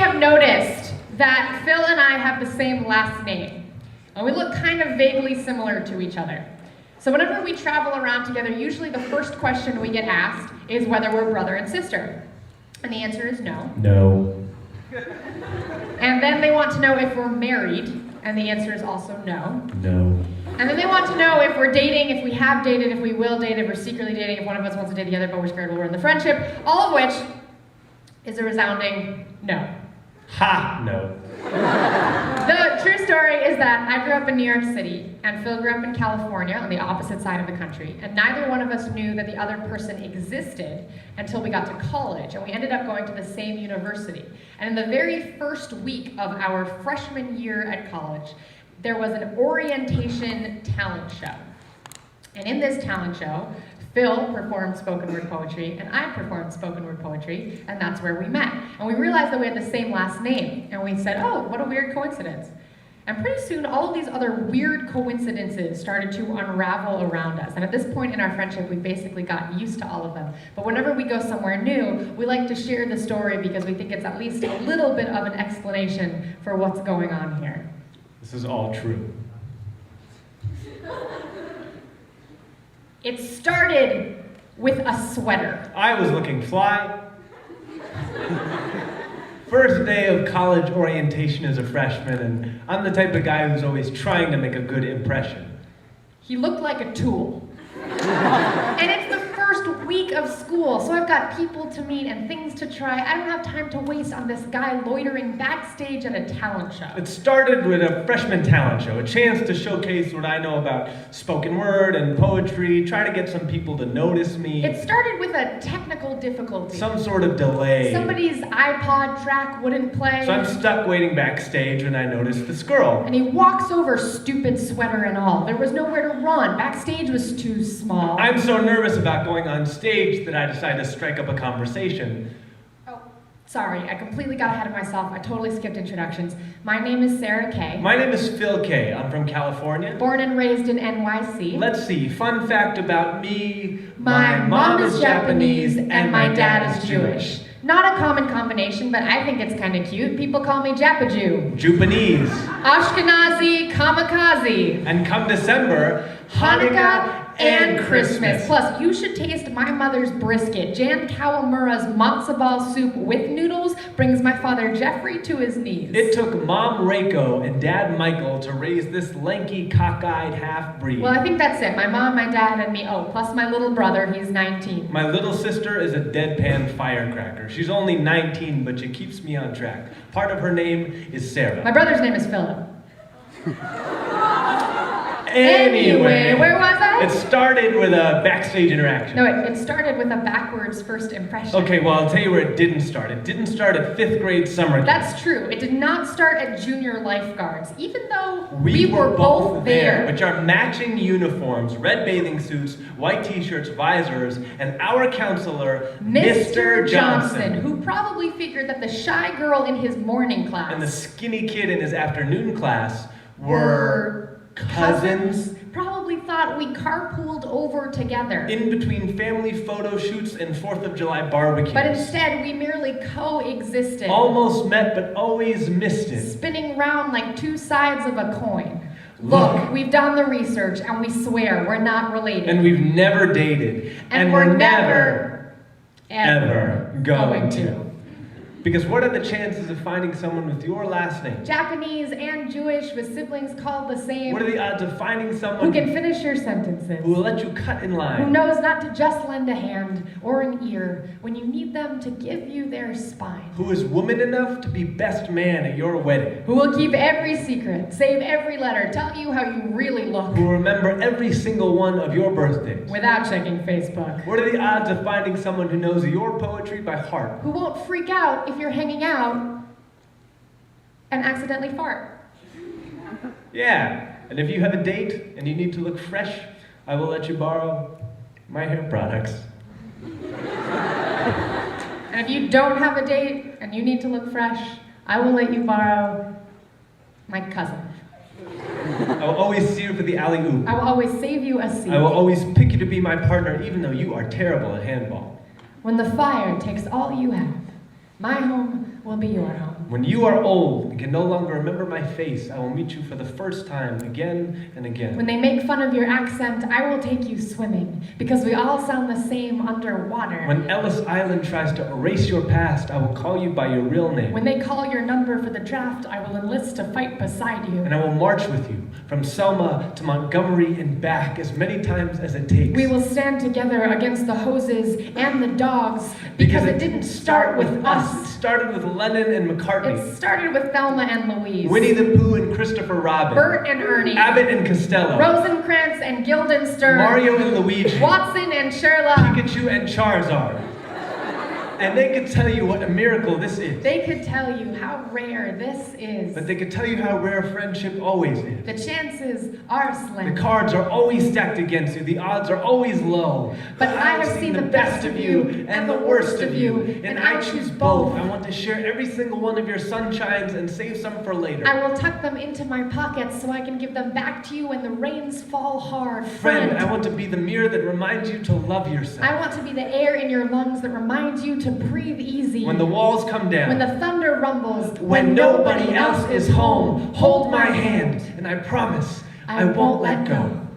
have noticed that Phil and I have the same last name, and we look kind of vaguely similar to each other. So whenever we travel around together, usually the first question we get asked is whether we're brother and sister. And the answer is no. No. And then they want to know if we're married, and the answer is also no. No. And then they want to know if we're dating, if we have dated, if we will date, if we're secretly dating, if one of us wants to date the other, but we're scared we'll ruin the friendship, all of which is a resounding no. Ha! No. The true story is that I grew up in New York City, and Phil grew up in California on the opposite side of the country, and neither one of us knew that the other person existed until we got to college, and we ended up going to the same university. And in the very first week of our freshman year at college, there was an orientation talent show. And in this talent show, Phil performed spoken word poetry, and I performed spoken word poetry, and that's where we met. And we realized that we had the same last name, and we said, oh, what a weird coincidence. And pretty soon, all of these other weird coincidences started to unravel around us. And at this point in our friendship, we basically got used to all of them. But whenever we go somewhere new, we like to share the story because we think it's at least a little bit of an explanation for what's going on here. This is all true. It started with a sweater. I was looking fly. First day of college orientation as a freshman, and I'm the type of guy who's always trying to make a good impression. He looked like a tool. And it's the first week of school, so I've got people to meet and things to try. I don't have time to waste on this guy loitering backstage at a talent show. It started with a freshman talent show, a chance to showcase what I know about spoken word and poetry, try to get some people to notice me. It started with a technical difficulty. Some sort of delay. Somebody's iPod track wouldn't play. So I'm stuck waiting backstage when I notice this girl. And he walks over, stupid sweater and all. There was nowhere to run. Backstage was too small. I'm so nervous about going on stage that I decide to strike up a conversation. Oh, sorry, I completely got ahead of myself. I totally skipped introductions. My name is Sarah Kaye. My name is Phil Kaye. I'm from California. Born and raised in NYC. Let's see, fun fact about me. My mom is Japanese and my dad is Jewish. Not a common combination, but I think it's kind of cute. People call me Japajew. Jewpanese. Ashkenazi, kamikaze. And come December, Hanukkah and Christmas. Plus, you should taste my mother's brisket. Jan Kawamura's matzo ball soup with noodles brings my father Jeffrey to his knees. It took Mom Reiko and Dad Michael to raise this lanky, cockeyed half-breed. Well, I think that's it. My mom, my dad, and me. Oh, plus my little brother, he's 19. My little sister is a deadpan firecracker. She's only 19, but she keeps me on track. Part of her name is Sarah. My brother's name is Philip. Anyway, where was I? It started with a backstage interaction. No, it started with a backwards first impression. Okay, well, I'll tell you where it didn't start. It didn't start at 5th grade summer camp. That's true. It did not start at junior lifeguards, even though we were both there. Which are matching uniforms, red bathing suits, white t-shirts, visors, and our counselor, Mr. Johnson, who probably figured that the shy girl in his morning class and the skinny kid in his afternoon class were cousins. Probably thought we carpooled over together. In between family photo shoots and 4th of July barbecues. But instead, we merely coexisted. Almost met, but always missed it. Spinning round like two sides of a coin. Look, we've done the research, and we swear we're not related. And we've never dated. And we're never, ever going to. Because what are the chances of finding someone with your last name? Japanese and Jewish with siblings called the same. What are the odds of finding someone who can finish your sentences? Who will let you cut in line? Who knows not to just lend a hand or an ear when you need them to give you their spine? Who is woman enough to be best man at your wedding? Who will keep every secret, save every letter, tell you how you really look? Who will remember every single one of your birthdays? Without checking Facebook. What are the odds of finding someone who knows your poetry by heart? Who won't freak out if you're hanging out and accidentally fart. Yeah, and if you have a date and you need to look fresh, I will let you borrow my hair products. And if you don't have a date and you need to look fresh, I will let you borrow my cousin. I will always see you for the alley-oop. I will always save you a seat. I will always pick you to be my partner even though you are terrible at handball. When the fire takes all you have, my home will be your home. When you are old and can no longer remember my face, I will meet you for the first time again and again. When they make fun of your accent, I will take you swimming, because we all sound the same underwater. When Ellis Island tries to erase your past, I will call you by your real name. When they call your number for the draft, I will enlist to fight beside you. And I will march with you from Selma to Montgomery and back as many times as it takes. We will stand together against the hoses and the dogs, because it didn't start with It us. started with Lennon and McCartney. It started with Thelma and Louise. Winnie the Pooh and Christopher Robin. Bert and Ernie. Abbott and Costello. Rosencrantz and Guildenstern. Mario and Luigi. Watson and Sherlock. Pikachu and Charizard. And they could tell you what a miracle this is. They could tell you how rare this is. But they could tell you how rare friendship always is. The chances are slim. The cards are always stacked against you. The odds are always low. But I have seen the best of you and the worst of you, And I choose both. I want to share every single one of your sunshines and save some for later. I will tuck them into my pockets so I can give them back to you when the rains fall hard. Friend, I want to be the mirror that reminds you to love yourself. I want to be the air in your lungs that reminds you to breathe easy. When the walls come down. When the thunder rumbles. When nobody else is home. Hold my hand, and I promise I won't let go.